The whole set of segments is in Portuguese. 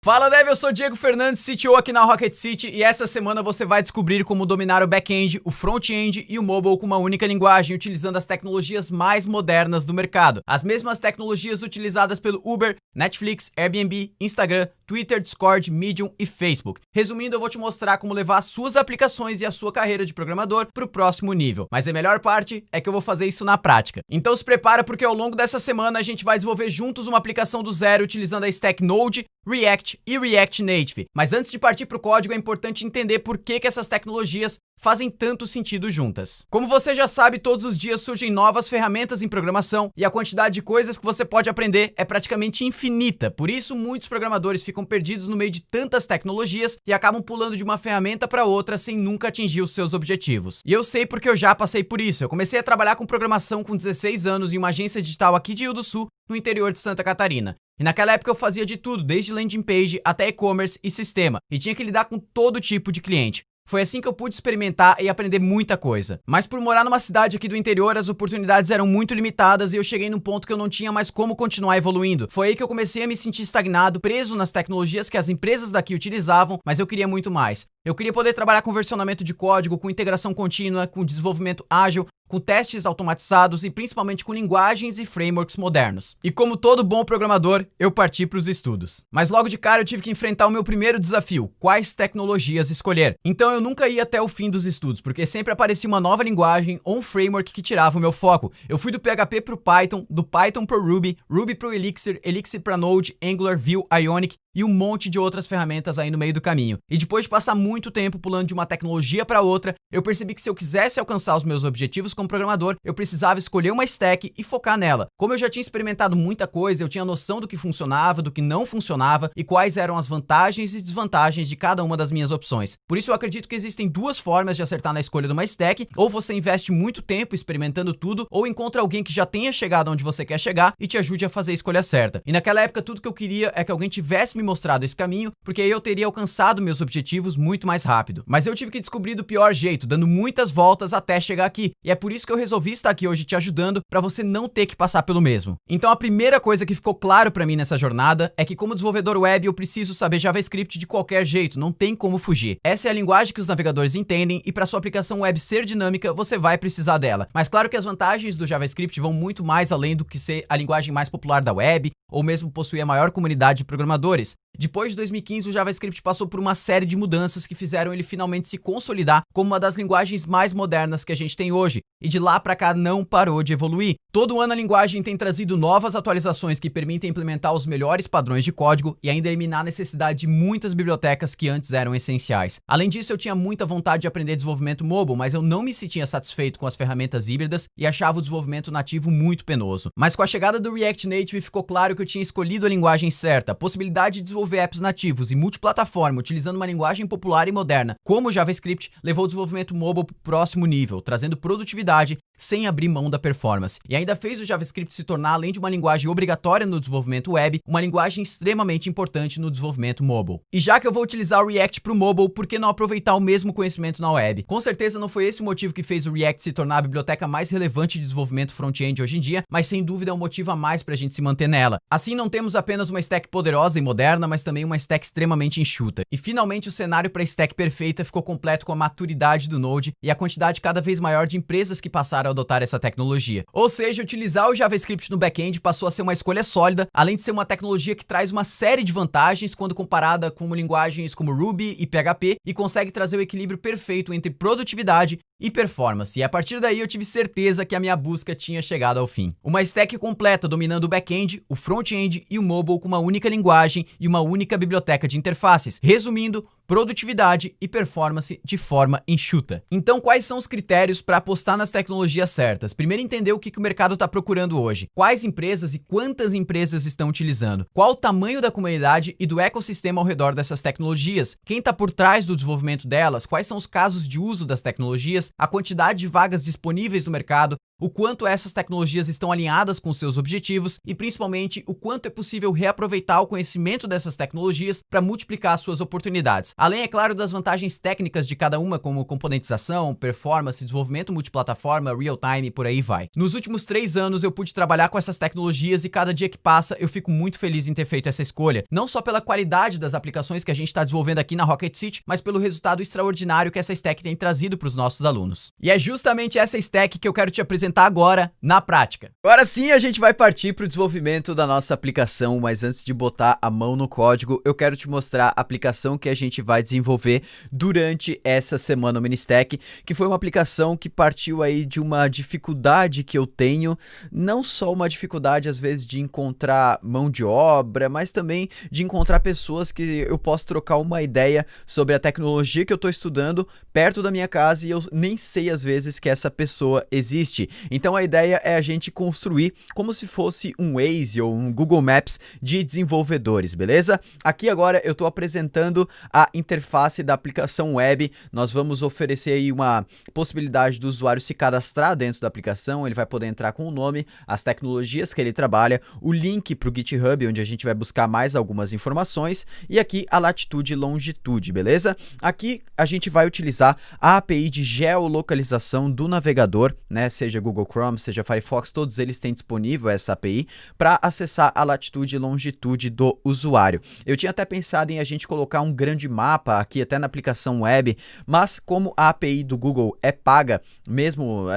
Fala Dev, eu sou Diego Fernandes, CTO aqui na Rocket City e essa semana você vai descobrir como dominar o back-end, o front-end e o mobile com uma única linguagem, utilizando as tecnologias mais modernas do mercado. As mesmas tecnologias utilizadas pelo Uber, Netflix, Airbnb, Instagram, Twitter, Discord, Medium e Facebook. Resumindo, eu vou te mostrar como levar as suas aplicações e a sua carreira de programador para o próximo nível. Mas a melhor parte é que eu vou fazer isso na prática. Então se prepara porque ao longo dessa semana a gente vai desenvolver juntos uma aplicação do zero utilizando a stack Node, React e React Native. Mas antes de partir para o código, é importante entender por que essas tecnologias fazem tanto sentido juntas. Como você já sabe, todos os dias surgem novas ferramentas em programação e a quantidade de coisas que você pode aprender é praticamente infinita. Por isso, muitos programadores ficam perdidos no meio de tantas tecnologias e acabam pulando de uma ferramenta para outra sem nunca atingir os seus objetivos. E eu sei porque eu já passei por isso. Eu comecei a trabalhar com programação com 16 anos em uma agência digital aqui de Rio do Sul, no interior de Santa Catarina. E naquela época eu fazia de tudo, desde landing page até e-commerce e sistema, e tinha que lidar com todo tipo de cliente. Foi assim que eu pude experimentar e aprender muita coisa. Mas por morar numa cidade aqui do interior, as oportunidades eram muito limitadas e eu cheguei num ponto que eu não tinha mais como continuar evoluindo. Foi aí que eu comecei a me sentir estagnado, preso nas tecnologias que as empresas daqui utilizavam, mas eu queria muito mais. Eu queria poder trabalhar com versionamento de código, com integração contínua, com desenvolvimento ágil, com testes automatizados e principalmente com linguagens e frameworks modernos. E como todo bom programador, eu parti para os estudos. Mas logo de cara eu tive que enfrentar o meu primeiro desafio: quais tecnologias escolher. Então eu nunca ia até o fim dos estudos, porque sempre aparecia uma nova linguagem ou um framework que tirava o meu foco. Eu fui do PHP para o Python, do Python para o Ruby, Ruby para o Elixir, Elixir para Node, Angular, Vue, Ionic e um monte de outras ferramentas aí no meio do caminho. E depois de passar muito tempo pulando de uma tecnologia para outra, eu percebi que se eu quisesse alcançar os meus objetivos como programador, eu precisava escolher uma stack e focar nela. Como eu já tinha experimentado muita coisa, eu tinha noção do que funcionava, do que não funcionava e quais eram as vantagens e desvantagens de cada uma das minhas opções. Por isso eu acredito que existem duas formas de acertar na escolha de uma stack: ou você investe muito tempo experimentando tudo, ou encontra alguém que já tenha chegado onde você quer chegar e te ajude a fazer a escolha certa. E naquela época tudo que eu queria é que alguém tivesse me mostrado esse caminho, porque aí eu teria alcançado meus objetivos muito mais rápido. Mas eu tive que descobrir do pior jeito, dando muitas voltas até chegar aqui. E é por isso que eu resolvi estar aqui hoje te ajudando, para você não ter que passar pelo mesmo. Então a primeira coisa que ficou claro para mim nessa jornada é que como desenvolvedor web eu preciso saber JavaScript de qualquer jeito, não tem como fugir. Essa é a linguagem que os navegadores entendem e para sua aplicação web ser dinâmica, você vai precisar dela. Mas claro que as vantagens do JavaScript vão muito mais além do que ser a linguagem mais popular da web, ou mesmo possuir a maior comunidade de programadores. Depois de 2015, o JavaScript passou por uma série de mudanças que fizeram ele finalmente se consolidar como uma das linguagens mais modernas que a gente tem hoje, e de lá para cá não parou de evoluir. Todo ano a linguagem tem trazido novas atualizações que permitem implementar os melhores padrões de código e ainda eliminar a necessidade de muitas bibliotecas que antes eram essenciais. Além disso, eu tinha muita vontade de aprender desenvolvimento mobile, mas eu não me sentia satisfeito com as ferramentas híbridas e achava o desenvolvimento nativo muito penoso. Mas com a chegada do React Native ficou claro que eu tinha escolhido a linguagem certa. A possibilidade de desenvolver apps nativos e multiplataforma utilizando uma linguagem popular e moderna como o JavaScript levou o desenvolvimento mobile para o próximo nível, trazendo produtividade sem abrir mão da performance. E ainda fez o JavaScript se tornar, além de uma linguagem obrigatória no desenvolvimento web, uma linguagem extremamente importante no desenvolvimento mobile. E já que eu vou utilizar o React para o mobile, por que não aproveitar o mesmo conhecimento na web? Com certeza não foi esse o motivo que fez o React se tornar a biblioteca mais relevante de desenvolvimento front-end hoje em dia, mas sem dúvida é um motivo a mais para a gente se manter nela. Assim não temos apenas uma stack poderosa e moderna, mas também uma stack extremamente enxuta. E finalmente o cenário para a stack perfeita ficou completo com a maturidade do Node e a quantidade cada vez maior de empresas que passaram a adotar essa tecnologia. Ou seja, utilizar o JavaScript no back-end passou a ser uma escolha sólida, além de ser uma tecnologia que traz uma série de vantagens quando comparada com linguagens como Ruby e PHP e consegue trazer o equilíbrio perfeito entre produtividade e performance. E a partir daí eu tive certeza que a minha busca tinha chegado ao fim. Uma stack completa dominando o back-end, o front-end e o mobile com uma única linguagem e uma única biblioteca de interfaces. Resumindo, produtividade e performance de forma enxuta. Então, quais são os critérios para apostar nas tecnologias certas? Primeiro, entender o que o mercado está procurando hoje. Quais empresas e quantas empresas estão utilizando? Qual o tamanho da comunidade e do ecossistema ao redor dessas tecnologias? Quem está por trás do desenvolvimento delas? Quais são os casos de uso das tecnologias? A quantidade de vagas disponíveis no mercado? O quanto essas tecnologias estão alinhadas com seus objetivos e, principalmente, o quanto é possível reaproveitar o conhecimento dessas tecnologias para multiplicar suas oportunidades. além, é claro, das vantagens técnicas de cada uma, como componentização, performance, desenvolvimento multiplataforma, real-time e por aí vai. Nos últimos 3 anos eu pude trabalhar com essas tecnologias e cada dia que passa eu fico muito feliz em ter feito essa escolha, não só pela qualidade das aplicações que a gente está desenvolvendo aqui na Rocket City, mas pelo resultado extraordinário que essa stack tem trazido para os nossos alunos. E é justamente essa stack que eu quero te apresentar agora, na prática. Agora sim, a gente vai partir para o desenvolvimento da nossa aplicação, mas antes de botar a mão no código, eu quero te mostrar a aplicação que a gente vai desenvolver durante essa semana no Ministack, que foi uma aplicação que partiu aí de uma dificuldade que eu tenho, não só uma dificuldade às vezes de encontrar mão de obra, mas também de encontrar pessoas que eu posso trocar uma ideia sobre a tecnologia que eu estou estudando perto da minha casa e eu nem sei às vezes que essa pessoa existe. Então a ideia é a gente construir como se fosse um Waze ou um Google Maps de desenvolvedores, beleza? Aqui agora eu estou apresentando a interface da aplicação web. Nós vamos oferecer aí uma possibilidade do usuário se cadastrar dentro da aplicação, ele vai poder entrar com o nome, as tecnologias que ele trabalha, o link para o GitHub, onde a gente vai buscar mais algumas informações, e aqui a latitude e longitude, beleza? Aqui a gente vai utilizar a API de geolocalização do navegador, né? Seja Google Chrome, seja Firefox, todos eles têm disponível essa API para acessar a latitude e longitude do usuário. Eu tinha até pensado em a gente colocar um grande mapa aqui até na aplicação web, mas como a API do Google é paga, mesmo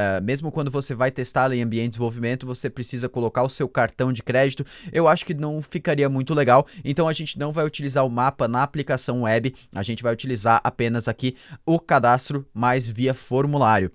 quando você vai testá-la em ambiente de desenvolvimento, você precisa colocar o seu cartão de crédito, eu acho que não ficaria muito legal, então a gente não vai utilizar o mapa na aplicação web, a gente vai utilizar apenas aqui o cadastro mais via formulário.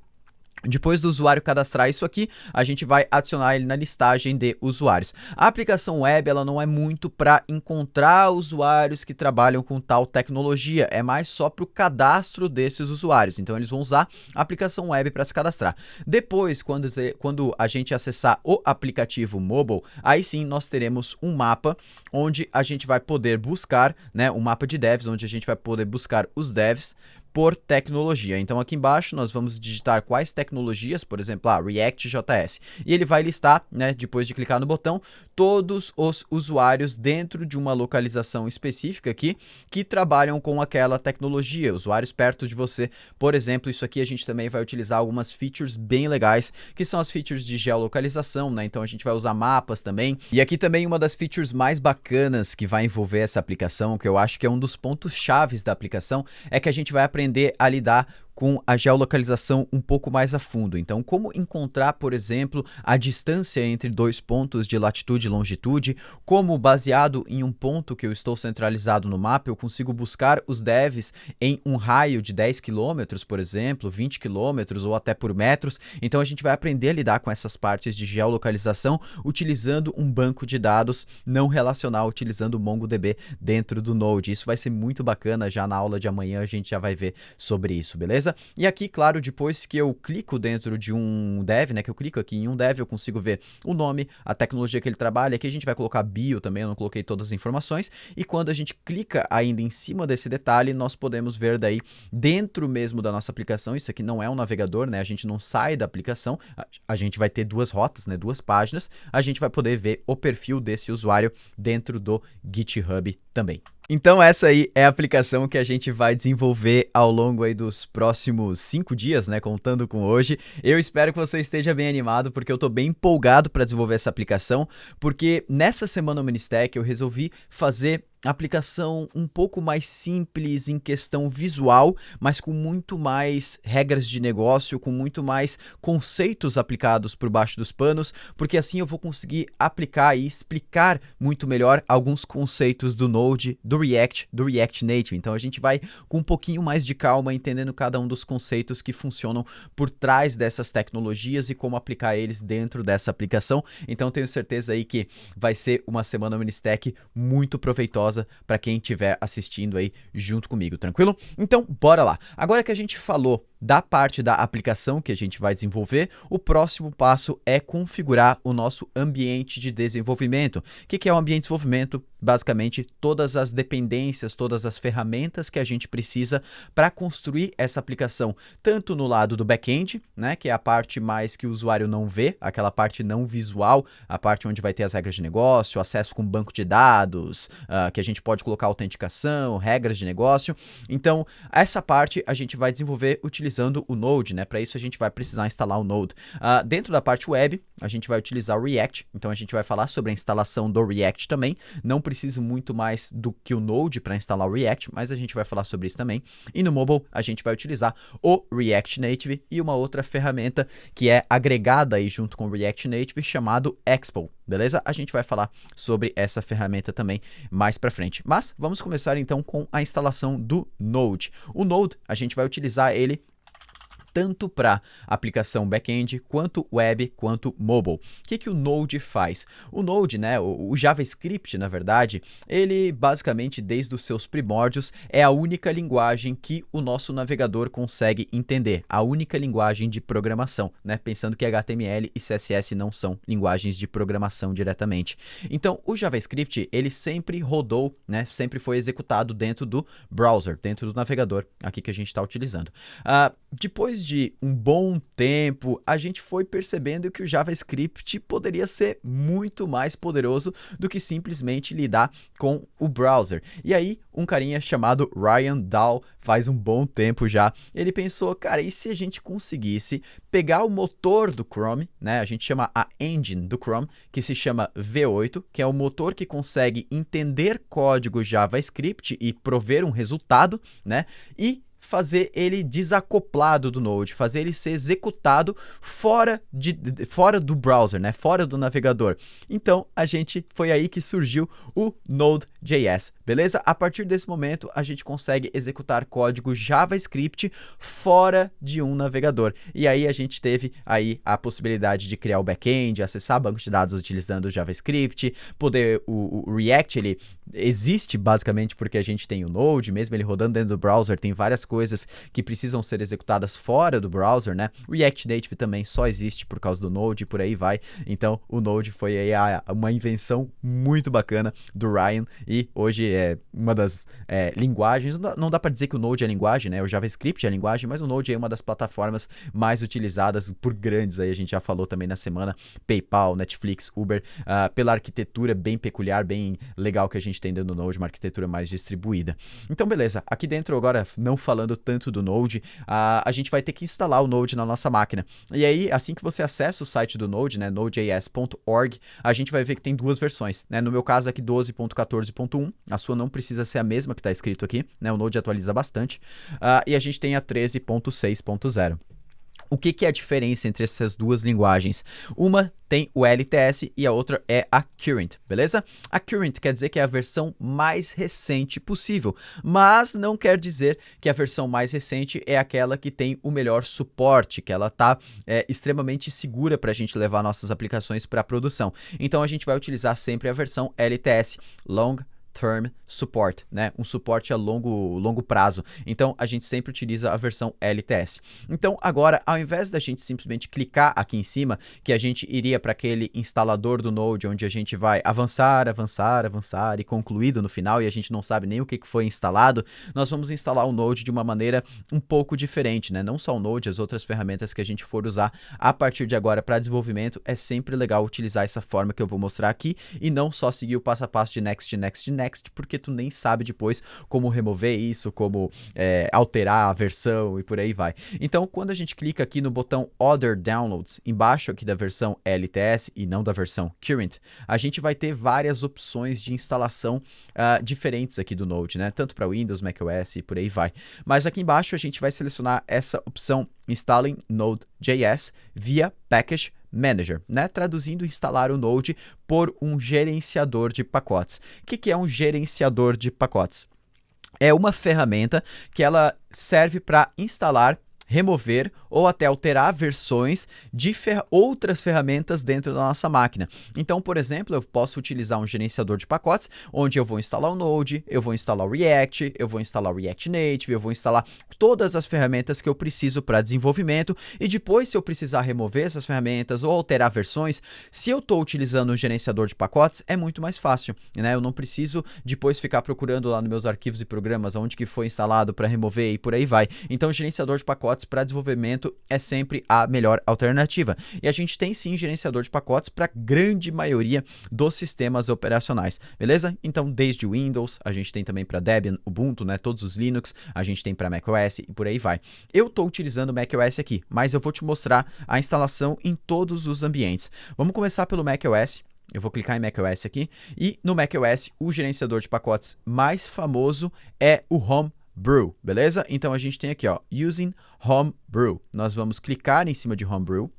Depois do usuário cadastrar isso aqui, a gente vai adicionar ele na listagem de usuários. A aplicação web, ela não é muito para encontrar usuários que trabalham com tal tecnologia, é mais só para o cadastro desses usuários. Então eles vão usar a aplicação web para se cadastrar. Depois, quando a gente acessar o aplicativo mobile, aí sim nós teremos um mapa onde a gente vai poder buscar, né, um mapa de devs, onde a gente vai poder buscar os devs por tecnologia. Então aqui embaixo nós vamos digitar quais tecnologias, por exemplo, React.js, e ele vai listar, né, depois de clicar no botão, todos os usuários dentro de uma localização específica aqui que trabalham com aquela tecnologia, usuários perto de você. Por exemplo, isso aqui a gente também vai utilizar algumas features bem legais, que são as features de geolocalização, né? Então a gente vai usar mapas também. E aqui também uma das features mais bacanas que vai envolver essa aplicação, que eu acho que é um dos pontos chaves da aplicação, é que a gente vai aprender a lidar com a geolocalização um pouco mais a fundo. Então, como encontrar, por exemplo, a distância entre dois pontos de latitude e longitude, como baseado em um ponto que eu estou centralizado no mapa, eu consigo buscar os devs em um raio de 10 km, por exemplo, 20 km ou até por metros. Então, a gente vai aprender a lidar com essas partes de geolocalização utilizando um banco de dados não relacional, utilizando o MongoDB dentro do Node. Isso vai ser muito bacana, já na aula de amanhã a gente já vai ver sobre isso, beleza? E aqui, claro, depois que eu clico dentro de um dev, né, que eu clico aqui em um dev, eu consigo ver o nome, a tecnologia que ele trabalha. Aqui a gente vai colocar bio também, eu não coloquei todas as informações. E quando a gente clica ainda em cima desse detalhe, nós podemos ver daí dentro mesmo da nossa aplicação. Isso aqui não é um navegador, né? A gente não sai da aplicação, a gente vai ter duas rotas, né, duas páginas. A gente vai poder ver o perfil desse usuário dentro do GitHub também. Então essa aí é a aplicação que a gente vai desenvolver ao longo aí dos próximos 5 dias, né, contando com hoje. Eu espero que você esteja bem animado, porque eu tô bem empolgado para desenvolver essa aplicação, porque nessa semana no Ministack eu resolvi fazer aplicação um pouco mais simples em questão visual, mas com muito mais regras de negócio, com muito mais conceitos aplicados por baixo dos panos, porque assim eu vou conseguir aplicar e explicar muito melhor alguns conceitos do Node, do React Native. Então a gente vai com um pouquinho mais de calma, entendendo cada um dos conceitos que funcionam por trás dessas tecnologias e como aplicar eles dentro dessa aplicação. Então tenho certeza aí que vai ser uma semana Ministack muito proveitosa para quem estiver assistindo aí junto comigo, tranquilo? Então, bora lá. Agora que a gente falou da parte da aplicação que a gente vai desenvolver, o próximo passo é configurar o nosso ambiente de desenvolvimento. O que é o ambiente de desenvolvimento? Basicamente, todas as dependências, todas as ferramentas que a gente precisa para construir essa aplicação, tanto no lado do back-end, né, que é a parte mais que o usuário não vê, aquela parte não visual, a parte onde vai ter as regras de negócio, acesso com banco de dados, que a gente pode colocar autenticação, regras de negócio. Então, essa parte a gente vai desenvolver utilizando o Node, né? Para isso a gente vai precisar instalar o Node. Dentro da parte web, a gente vai utilizar o React, então a gente vai falar sobre a instalação do React também. Não preciso muito mais do que o Node para instalar o React, mas a gente vai falar sobre isso também. E no mobile, a gente vai utilizar o React Native e uma outra ferramenta que é agregada aí junto com o React Native, chamado Expo, beleza? A gente vai falar sobre essa ferramenta também mais para frente. Mas vamos começar então com a instalação do Node. O Node, a gente vai utilizar ele tanto para aplicação back-end, quanto web, quanto mobile. O que o Node faz? O Node, né, o JavaScript, na verdade, ele basicamente, desde os seus primórdios, é a única linguagem que o nosso navegador consegue entender, a única linguagem de programação, né, pensando que HTML e CSS não são linguagens de programação diretamente. Então, o JavaScript, ele sempre rodou, né, sempre foi executado dentro do browser, dentro do navegador, aqui que a gente está utilizando. Depois de um bom tempo, a gente foi percebendo que o JavaScript poderia ser muito mais poderoso do que simplesmente lidar com o browser. E aí, um carinha chamado Ryan Dahl, faz um bom tempo já, ele pensou, cara, e se a gente conseguisse pegar o motor do Chrome, né? A gente chama a engine do Chrome, que se chama V8, que é o motor que consegue entender código JavaScript e prover um resultado, né? E fazer ele desacoplado do Node, fazer ele ser executado fora do browser, né? Fora do navegador. Então, foi aí que surgiu o Node.js, beleza? A partir desse momento, a gente consegue executar código JavaScript fora de um navegador. E aí a gente teve aí a possibilidade de criar o back-end, acessar banco de dados utilizando o JavaScript, o React, ele existe basicamente porque a gente tem o Node, mesmo ele rodando dentro do browser, tem várias coisas que precisam ser executadas fora do browser, né? O React Native também só existe por causa do Node e por aí vai. Então, o Node foi aí uma invenção muito bacana do Ryan e hoje é uma das linguagens, não dá para dizer que o Node é linguagem, né? O JavaScript é linguagem, mas o Node é uma das plataformas mais utilizadas por grandes, aí a gente já falou também na semana, PayPal, Netflix, Uber, pela arquitetura bem peculiar, bem legal que a gente tem dentro do Node, uma arquitetura mais distribuída. Então, beleza, aqui dentro agora, não falando tanto do Node, a gente vai ter que instalar o Node na nossa máquina. E aí, assim que você acessa o site do Node, né, nodejs.org, a gente vai ver que tem duas versões, né? No meu caso aqui 12.14.1, a sua não precisa ser a mesma que está escrito aqui, né? O Node atualiza bastante. E a gente tem a 13.6.0. O que é a diferença entre essas duas linguagens? Uma tem o LTS e a outra é a Current, beleza? A Current quer dizer que é a versão mais recente possível, mas não quer dizer que a versão mais recente é aquela que tem o melhor suporte, que ela está extremamente segura para a gente levar nossas aplicações para a produção. Então a gente vai utilizar sempre a versão LTS, Long Term Support, né? Um suporte a longo prazo. Então, a gente sempre utiliza a versão LTS. Então, agora, ao invés da gente simplesmente clicar aqui em cima, que a gente iria para aquele instalador do Node, onde a gente vai avançar e concluído no final, e a gente não sabe nem o que foi instalado, nós vamos instalar o Node de uma maneira um pouco diferente, né? Não só o Node, as outras ferramentas que a gente for usar a partir de agora para desenvolvimento, é sempre legal utilizar essa forma que eu vou mostrar aqui, e não só seguir o passo a passo de next, porque tu nem sabe depois como remover isso, como alterar a versão e por aí vai. Então, quando a gente clica aqui no botão Other Downloads, embaixo aqui da versão LTS e não da versão Current, a gente vai ter várias opções de instalação diferentes aqui do Node, né? Tanto para Windows, macOS e por aí vai. Mas aqui embaixo a gente vai selecionar essa opção Installing Node.js via Package Manager, né? Traduzindo, instalar o Node por um gerenciador de pacotes. O que é um gerenciador de pacotes? É uma ferramenta que ela serve para instalar remover ou até alterar versões de outras ferramentas dentro da nossa máquina. Então, por exemplo, eu posso utilizar um gerenciador de pacotes, onde eu vou instalar o Node, eu vou instalar o React, eu vou instalar o React Native, eu vou instalar todas as ferramentas que eu preciso para desenvolvimento, e depois, se eu precisar remover essas ferramentas ou alterar versões, se eu estou utilizando um gerenciador de pacotes, é muito mais fácil, né? Eu não preciso depois ficar procurando lá nos meus arquivos e programas onde que foi instalado para remover e por aí vai. Então, o gerenciador de pacotes para desenvolvimento é sempre a melhor alternativa. E a gente tem sim gerenciador de pacotes para a grande maioria dos sistemas operacionais, beleza? Então, desde o Windows, a gente tem também para Debian, Ubuntu, né? Todos os Linux, a gente tem para macOS e por aí vai. Eu estou utilizando o macOS aqui, mas eu vou te mostrar a instalação em todos os ambientes. Vamos começar pelo macOS. Eu vou clicar em macOS aqui, e no macOS o gerenciador de pacotes mais famoso é o Homebrew, beleza? Então a gente tem aqui, ó, Using Homebrew. Nós vamos clicar em cima de Homebrew,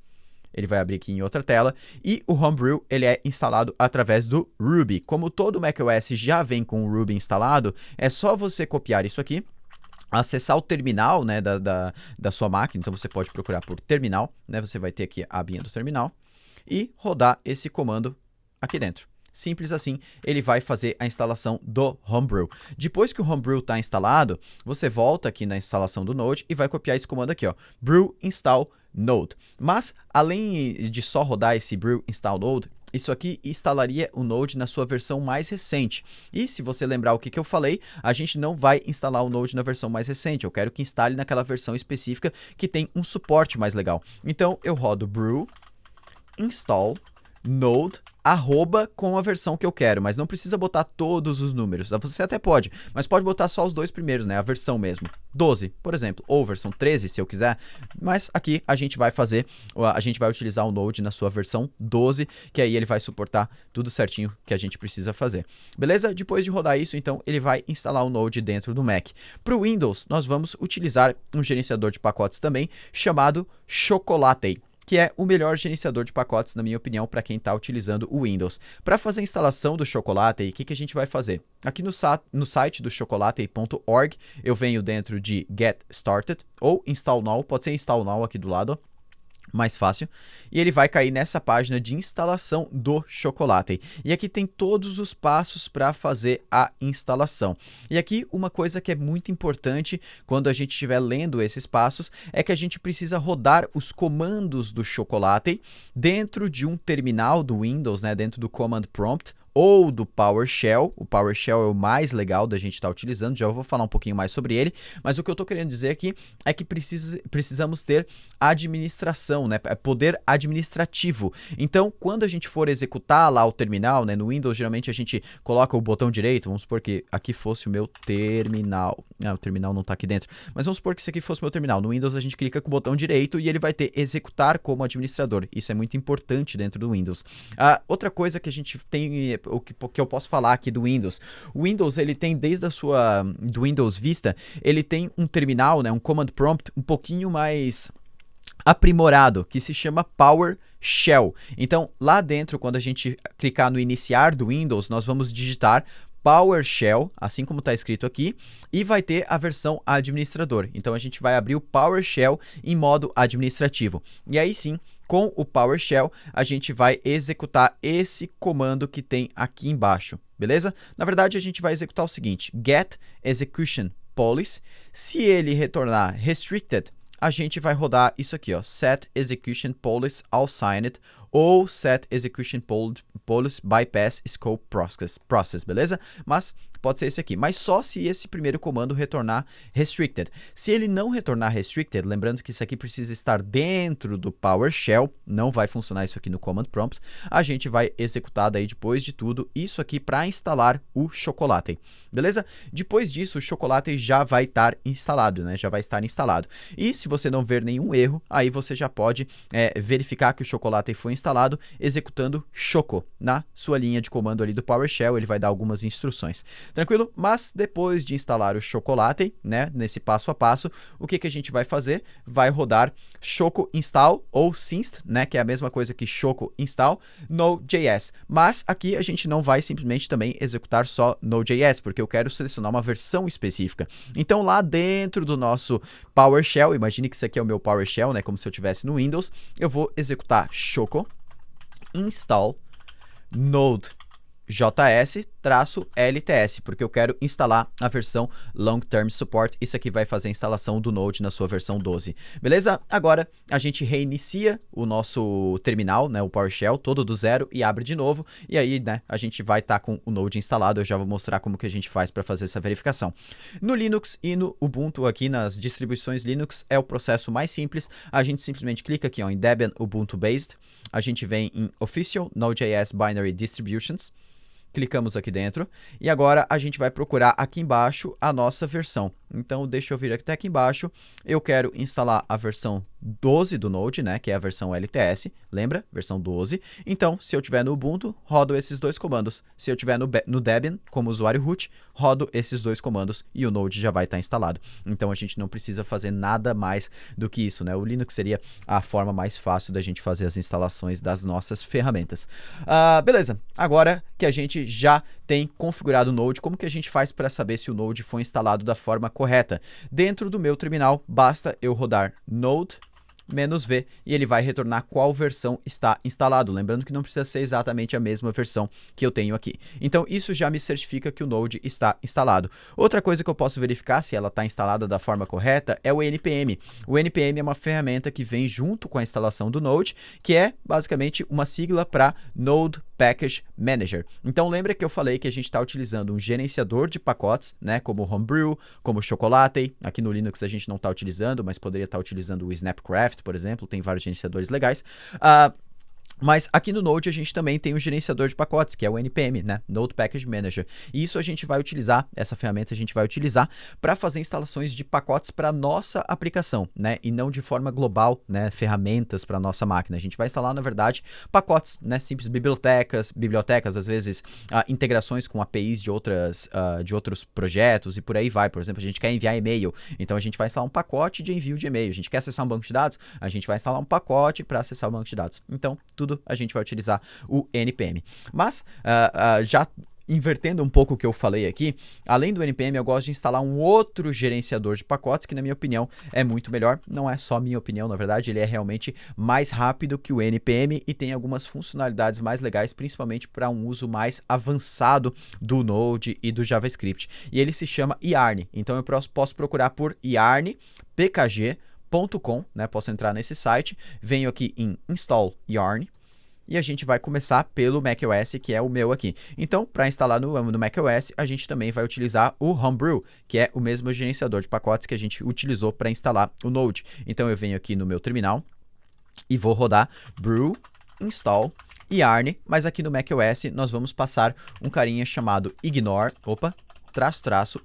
ele vai abrir aqui em outra tela, e o Homebrew ele é instalado através do Ruby. Como todo macOS já vem com o Ruby instalado, é só você copiar isso aqui, acessar o terminal, né, da sua máquina. Então você pode procurar por terminal, né? Você vai ter aqui a abinha do terminal e rodar esse comando aqui dentro. Simples assim, ele vai fazer a instalação do Homebrew. Depois que o Homebrew está instalado, você volta aqui na instalação do Node e vai copiar esse comando aqui, ó, brew install node. Mas, além de só rodar esse brew install node, isso aqui instalaria o Node na sua versão mais recente. E se você lembrar o que eu falei, a gente não vai instalar o Node na versão mais recente. Eu quero que instale naquela versão específica que tem um suporte mais legal. Então, eu rodo brew install node com a versão que eu quero, mas não precisa botar todos os números. Você até pode, mas pode botar só os dois primeiros, né? A versão mesmo. 12, por exemplo, ou versão 13, se eu quiser. Mas aqui a gente vai utilizar o Node na sua versão 12, que aí ele vai suportar tudo certinho que a gente precisa fazer. Beleza? Depois de rodar isso, então, ele vai instalar o Node dentro do Mac. Para o Windows, nós vamos utilizar um gerenciador de pacotes também, chamado Chocolate, que é o melhor gerenciador de pacotes, na minha opinião, para quem está utilizando o Windows. Para fazer a instalação do Chocolate, o que a gente vai fazer? Aqui no site do chocolate.org, eu venho dentro de Get Started, ou Install Now, pode ser Install Now aqui do lado, ó, mais fácil, e ele vai cair nessa página de instalação do Chocolate. E aqui tem todos os passos para fazer a instalação. E aqui uma coisa que é muito importante quando a gente estiver lendo esses passos é que a gente precisa rodar os comandos do Chocolate dentro de um terminal do Windows, né, dentro do Command Prompt, ou do PowerShell. O PowerShell é o mais legal da gente estar utilizando, já vou falar um pouquinho mais sobre ele, mas o que eu estou querendo dizer aqui é que precisamos ter administração, né? Poder administrativo. Então, quando a gente for executar lá o terminal, né? No Windows, geralmente a gente coloca o botão direito, vamos supor que aqui fosse o meu terminal. O terminal não está aqui dentro, mas vamos supor que isso aqui fosse o meu terminal. No Windows a gente clica com o botão direito e ele vai ter executar como administrador. Isso é muito importante dentro do Windows. Outra coisa que a gente tem, o que eu posso falar aqui do Windows. O Windows, ele tem desde do Windows Vista, ele tem um terminal, né, um command prompt um pouquinho mais aprimorado, que se chama PowerShell. Então, lá dentro, quando a gente clicar no iniciar do Windows, nós vamos digitar PowerShell, assim como está escrito aqui, e vai ter a versão administrador. Então, a gente vai abrir o PowerShell em modo administrativo. E aí sim, com o PowerShell, a gente vai executar esse comando que tem aqui embaixo, beleza? Na verdade, a gente vai executar o seguinte, get execution policy. Se ele retornar restricted, a gente vai rodar isso aqui, ó, set execution policy assigned ou set execution policy bypass scope process, beleza? Mas pode ser esse aqui, mas só se esse primeiro comando retornar restricted. Se ele não retornar restricted, lembrando que isso aqui precisa estar dentro do PowerShell, não vai funcionar isso aqui no Command Prompt, a gente vai executar daí depois de tudo isso aqui para instalar o Chocolate, beleza? Depois disso, o Chocolate já vai estar instalado, né? Já vai estar instalado. E se você não ver nenhum erro, aí você já pode verificar que o Chocolate foi instalado instalado executando choco na sua linha de comando ali do PowerShell, ele vai dar algumas instruções. Tranquilo? Mas depois de instalar o Chocolate, né, nesse passo a passo, o que a gente vai fazer? Vai rodar choco install ou sinst, né, que é a mesma coisa que choco install Node.js. Mas aqui a gente não vai simplesmente também executar só Node.js, porque eu quero selecionar uma versão específica. Então lá dentro do nosso PowerShell, imagine que isso aqui é o meu PowerShell, né, como se eu estivesse no Windows, eu vou executar choco install Node.js-LTS, porque eu quero instalar a versão Long Term Support. Isso aqui vai fazer a instalação do Node na sua versão 12. Beleza? Agora a gente reinicia o nosso terminal, né, o PowerShell, todo do zero e abre de novo. E aí, né, a gente vai estar com o Node instalado. Eu já vou mostrar como que a gente faz para fazer essa verificação. No Linux e no Ubuntu, aqui nas distribuições Linux, é o processo mais simples. A gente simplesmente clica aqui ó, em Debian Ubuntu Based. A gente vem em Official Node.js Binary Distributions. Clicamos aqui dentro e agora a gente vai procurar aqui embaixo a nossa versão. Então, deixa eu vir até aqui embaixo. Eu quero instalar a versão 12 do Node, né, que é a versão LTS. Lembra? Versão 12. Então, se eu tiver no Ubuntu, rodo esses dois comandos. Se eu tiver no Debian, como usuário root, rodo esses dois comandos e o Node já vai estar instalado. Então, a gente não precisa fazer nada mais do que isso, né? O Linux seria a forma mais fácil da gente fazer as instalações das nossas ferramentas. Beleza. Agora que a gente já tem configurado o Node, como que a gente faz para saber se o Node foi instalado da forma correta? Dentro do meu terminal, basta eu rodar node -v e ele vai retornar qual versão está instalado. Lembrando que não precisa ser exatamente a mesma versão que eu tenho aqui. Então, isso já me certifica que o Node está instalado. Outra coisa que eu posso verificar se ela está instalada da forma correta é o NPM. O NPM é uma ferramenta que vem junto com a instalação do Node, que é basicamente uma sigla para Node Package Manager. Então, lembra que eu falei que a gente está utilizando um gerenciador de pacotes, né, como o Homebrew, como o Chocolate. Aqui no Linux a gente não está utilizando, mas poderia estar utilizando o Snapcraft, por exemplo, tem vários gerenciadores legais. Mas aqui no Node a gente também tem um gerenciador de pacotes, que é o NPM, né? Node Package Manager. E isso a gente vai utilizar, essa ferramenta a gente vai utilizar para fazer instalações de pacotes para nossa aplicação, né? E não de forma global, né? Ferramentas para nossa máquina. A gente vai instalar, na verdade, pacotes, né? Simples bibliotecas, às vezes integrações com APIs de outros projetos e por aí vai. Por exemplo, a gente quer enviar e-mail, então a gente vai instalar um pacote de envio de e-mail. A gente quer acessar um banco de dados, a gente vai instalar um pacote para acessar o banco de dados. Então, tudo a gente vai utilizar o NPM. Mas, já invertendo um pouco o que eu falei aqui, além do NPM, eu gosto de instalar um outro gerenciador de pacotes, que na minha opinião é muito melhor. Não é só minha opinião, na verdade, ele é realmente mais rápido que o NPM e tem algumas funcionalidades mais legais, principalmente para um uso mais avançado do Node e do JavaScript. E ele se chama Yarn. Então eu posso procurar por Yarn pkg.com, né? Posso entrar nesse site, venho aqui em Install Yarn e a gente vai começar pelo macOS, que é o meu aqui. Então, para instalar no macOS, a gente também vai utilizar o Homebrew, que é o mesmo gerenciador de pacotes que a gente utilizou para instalar o Node. Então, eu venho aqui no meu terminal e vou rodar brew install yarn, mas aqui no macOS nós vamos passar um carinha chamado ignore,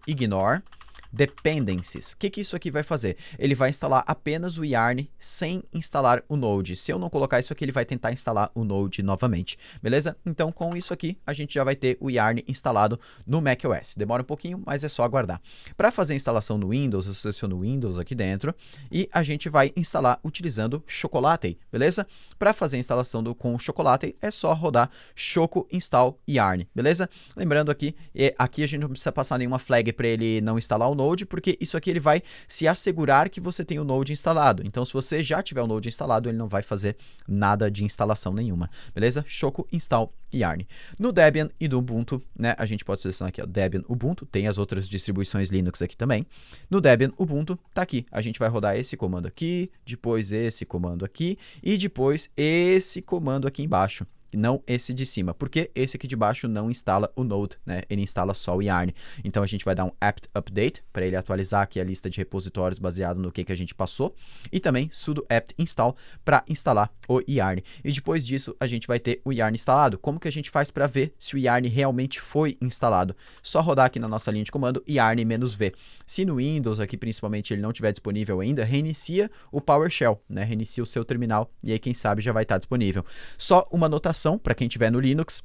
ignore dependencies. O que isso aqui vai fazer? Ele vai instalar apenas o Yarn sem instalar o Node. Se eu não colocar isso aqui, ele vai tentar instalar o Node novamente. Beleza? Então, com isso aqui, a gente já vai ter o Yarn instalado no macOS. Demora um pouquinho, mas é só aguardar. Para fazer a instalação no Windows, eu seleciono o Windows aqui dentro e a gente vai instalar utilizando Chocolate. Beleza? Para fazer a instalação com o Chocolate, é só rodar choco install yarn. Beleza? Lembrando aqui a gente não precisa passar nenhuma flag para ele não instalar o Node, porque isso aqui ele vai se assegurar que você tem o Node instalado. Então, se você já tiver o Node instalado, ele não vai fazer nada de instalação nenhuma, beleza? Choco install yarn. No Debian e do Ubuntu, né, a gente pode selecionar aqui, ó, Debian Ubuntu, tem as outras distribuições Linux aqui também. No Debian Ubuntu, tá aqui. A gente vai rodar esse comando aqui, depois esse comando aqui e depois esse comando aqui embaixo. não esse de cima, porque esse aqui de baixo não instala o Node, né? Ele instala só o Yarn. Então a gente vai dar um apt update para ele atualizar aqui a lista de repositórios baseado no que a gente passou, e também sudo apt install para instalar o Yarn. E depois disso a gente vai ter o Yarn instalado. Como que a gente faz para ver se o Yarn realmente foi instalado? Só rodar aqui na nossa linha de comando yarn-v. Se no Windows aqui principalmente ele não estiver disponível ainda, reinicia o PowerShell, né? Reinicia o seu terminal e aí quem sabe já vai estar disponível. Só uma anotação para quem tiver no Linux.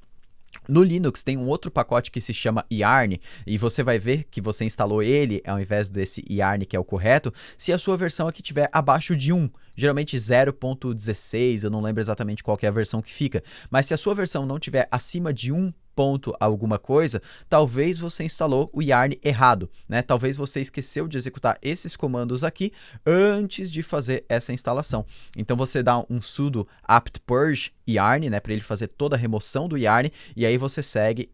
No Linux tem um outro pacote que se chama Yarn, e você vai ver que você instalou ele ao invés desse Yarn que é o correto, se a sua versão aqui estiver abaixo de 1, geralmente 0.16, eu não lembro exatamente qual que é a versão que fica, mas se a sua versão não estiver acima de 1, ponto alguma coisa, talvez você instalou o Yarn errado, né? Talvez você esqueceu de executar esses comandos aqui antes de fazer essa instalação. Então você dá um sudo apt purge Yarn, né, para ele fazer toda a remoção do Yarn, e aí você segue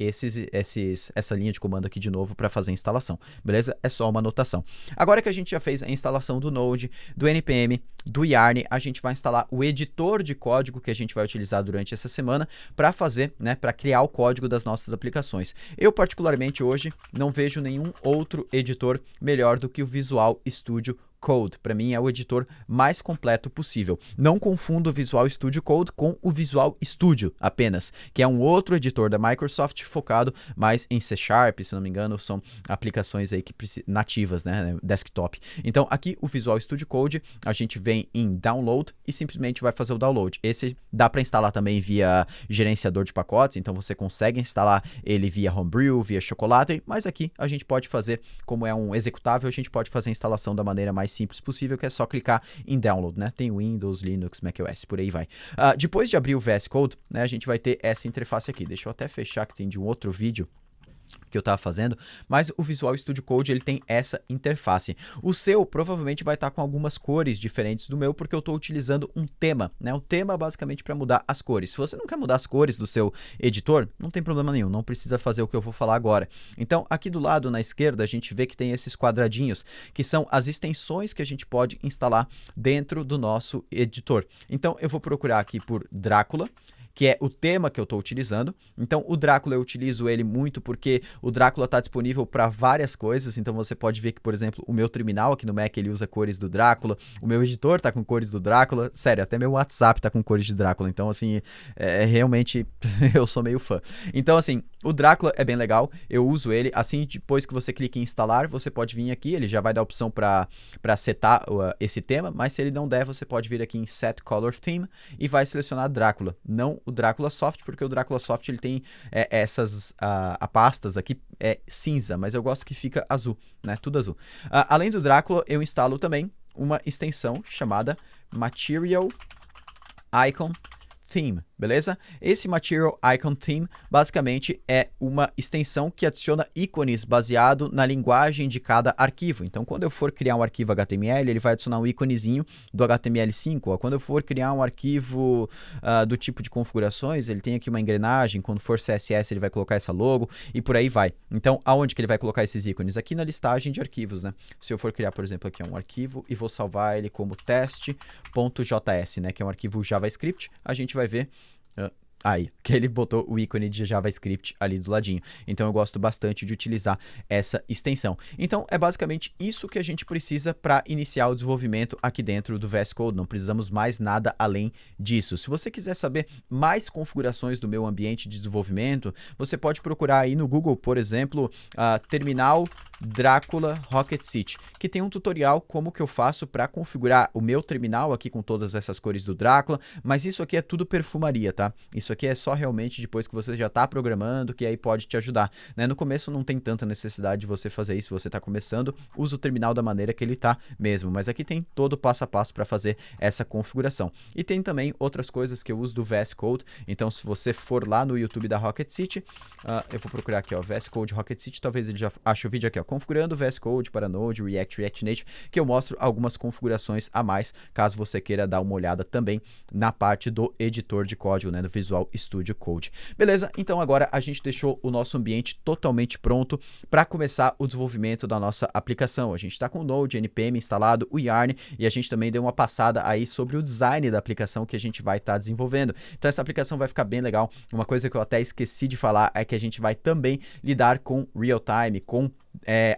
essa linha de comando aqui de novo para fazer a instalação, beleza? É só uma anotação. Agora que a gente já fez a instalação do Node, do NPM, do Yarn, a gente vai instalar o editor de código que a gente vai utilizar durante essa semana para fazer, né, para criar o código das nossas aplicações. Eu particularmente hoje não vejo nenhum outro editor melhor do que o Visual Studio Code. Para mim é o editor mais completo possível. Não confunda o Visual Studio Code com o Visual Studio apenas, que é um outro editor da Microsoft focado mais em C#, se não me engano, são aplicações aí que nativas, né, desktop. Então aqui o Visual Studio Code, a gente vem em Download e simplesmente vai fazer o download. Esse dá para instalar também via gerenciador de pacotes, então você consegue instalar ele via Homebrew, via Chocolate, mas aqui a gente pode fazer, como é um executável, a gente pode fazer a instalação da maneira mais simples possível, que é só clicar em Download, né? Tem Windows, Linux, macOS, por aí vai. Depois de abrir o VS Code, né, a gente vai ter essa interface aqui. Deixa eu até fechar que tem de um outro vídeo que eu estava fazendo, mas o Visual Studio Code ele tem essa interface. O seu provavelmente vai estar com algumas cores diferentes do meu, porque eu estou utilizando um tema, né? O tema basicamente para mudar as cores. Se você não quer mudar as cores do seu editor, não tem problema nenhum, não precisa fazer o que eu vou falar agora. Então, aqui do lado na esquerda, a gente vê que tem esses quadradinhos, que são as extensões que a gente pode instalar dentro do nosso editor. Então, eu vou procurar aqui por Drácula, que é o tema que eu estou utilizando. Então, o Drácula eu utilizo ele muito porque o Drácula está disponível para várias coisas. Então, você pode ver que, por exemplo, o meu terminal aqui no Mac, ele usa cores do Drácula. O meu editor está com cores do Drácula. Sério, até meu WhatsApp está com cores de Drácula. Então, assim, realmente eu sou meio fã. Então, assim, o Drácula é bem legal. Eu uso ele. Assim, depois que você clica em instalar, você pode vir aqui. Ele já vai dar a opção para setar esse tema. Mas se ele não der, você pode vir aqui em Set Color Theme e vai selecionar Drácula. Não o Drácula Soft, porque o Drácula Soft ele tem essas pastas aqui cinza, mas eu gosto que fica azul, né? Tudo azul. Além do Drácula, eu instalo também uma extensão chamada Material Icon Theme, beleza? Esse Material Icon Theme basicamente é uma extensão que adiciona ícones baseado na linguagem de cada arquivo. Então, quando eu for criar um arquivo HTML, ele vai adicionar um íconezinho do HTML5. Quando eu for criar um arquivo do tipo de configurações, ele tem aqui uma engrenagem. Quando for CSS, ele vai colocar essa logo e por aí vai. Então, aonde que ele vai colocar esses ícones? Aqui na listagem de arquivos, né? Se eu for criar, por exemplo, aqui um arquivo e vou salvar ele como teste.js, né? Que é um arquivo JavaScript, a gente vai ver aí, que ele botou o ícone de JavaScript ali do ladinho. Então eu gosto bastante de utilizar essa extensão. Então é basicamente isso que a gente precisa para iniciar o desenvolvimento aqui dentro do VS Code. Não precisamos mais nada além disso. Se você quiser saber mais configurações do meu ambiente de desenvolvimento, você pode procurar aí no Google, por exemplo, terminal Drácula Rocket City, que tem um tutorial como que eu faço para configurar o meu terminal aqui com todas essas cores do Drácula, mas isso aqui é tudo perfumaria, tá? Isso aqui é só realmente depois que você já está programando, que aí pode te ajudar, né? No começo não tem tanta necessidade de você fazer isso, se você está começando, usa o terminal da maneira que ele está mesmo, mas aqui tem todo o passo a passo para fazer essa configuração. E tem também outras coisas que eu uso do VS Code, então se você for lá no YouTube da Rocket City, eu vou procurar aqui, ó, VS Code Rocket City, talvez ele já ache o vídeo aqui, ó, configurando o VS Code para Node, React, React Native, que eu mostro algumas configurações a mais, caso você queira dar uma olhada também na parte do editor de código, né, do Visual Visual Studio Code. Beleza? Então agora a gente deixou o nosso ambiente totalmente pronto para começar o desenvolvimento da nossa aplicação. A gente está com o Node, NPM instalado, o Yarn, e a gente também deu uma passada aí sobre o design da aplicação que a gente vai estar desenvolvendo. Então essa aplicação vai ficar bem legal. Uma coisa que eu até esqueci de falar é que a gente vai também lidar com real-time, com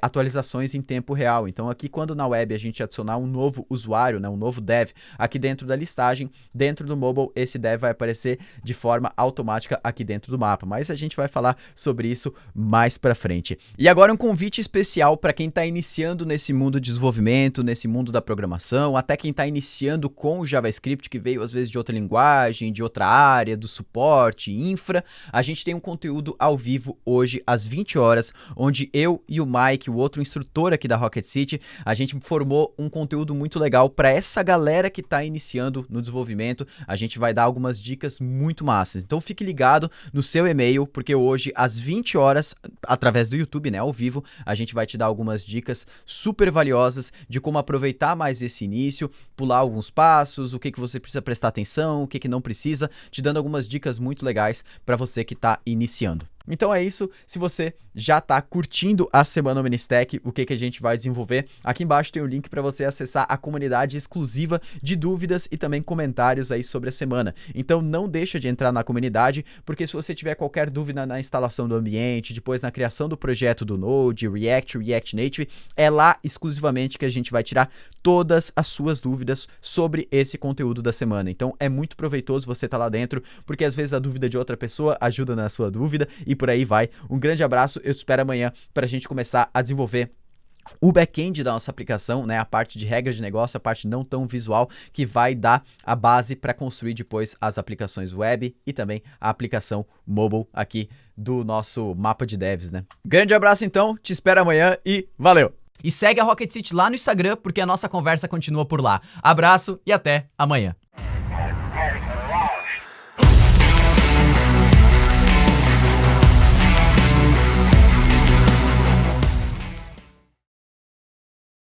atualizações em tempo real. Então aqui quando na web a gente adicionar um novo usuário, né, um novo dev, aqui dentro da listagem, dentro do mobile, esse dev vai aparecer de forma automática aqui dentro do mapa, mas a gente vai falar sobre isso mais pra frente. E agora um convite especial para quem está iniciando nesse mundo de desenvolvimento, nesse mundo da programação, até quem está iniciando com o JavaScript, que veio às vezes de outra linguagem, de outra área, do suporte, infra. A gente tem um conteúdo ao vivo hoje às 20 horas, onde eu e o Mike, o outro instrutor aqui da Rocket City, a gente formou um conteúdo muito legal para essa galera que está iniciando no desenvolvimento. A gente vai dar algumas dicas muito massas. Então fique ligado no seu e-mail, porque hoje às 20 horas, através do YouTube, né, ao vivo, a gente vai te dar algumas dicas super valiosas de como aproveitar mais esse início, pular alguns passos, o que você precisa prestar atenção, o que não precisa, te dando algumas dicas muito legais para você que está iniciando. Então é isso, se você já está curtindo a Semana OmniStack, o que a gente vai desenvolver, aqui embaixo tem o link para você acessar a comunidade exclusiva de dúvidas e também comentários aí sobre a semana. Então não deixa de entrar na comunidade, porque se você tiver qualquer dúvida na instalação do ambiente, depois na criação do projeto do Node, React, React Native, é lá exclusivamente que a gente vai tirar todas as suas dúvidas sobre esse conteúdo da semana. Então é muito proveitoso você estar lá dentro, porque às vezes a dúvida de outra pessoa ajuda na sua dúvida e por aí vai. Um grande abraço, eu te espero amanhã para a gente começar a desenvolver o back-end da nossa aplicação, né, a parte de regra de negócio, a parte não tão visual, que vai dar a base para construir depois as aplicações web e também a aplicação mobile aqui do nosso mapa de devs, né. Grande abraço então, te espero amanhã e valeu! E segue a Rocket City lá no Instagram, porque a nossa conversa continua por lá. Abraço e até amanhã.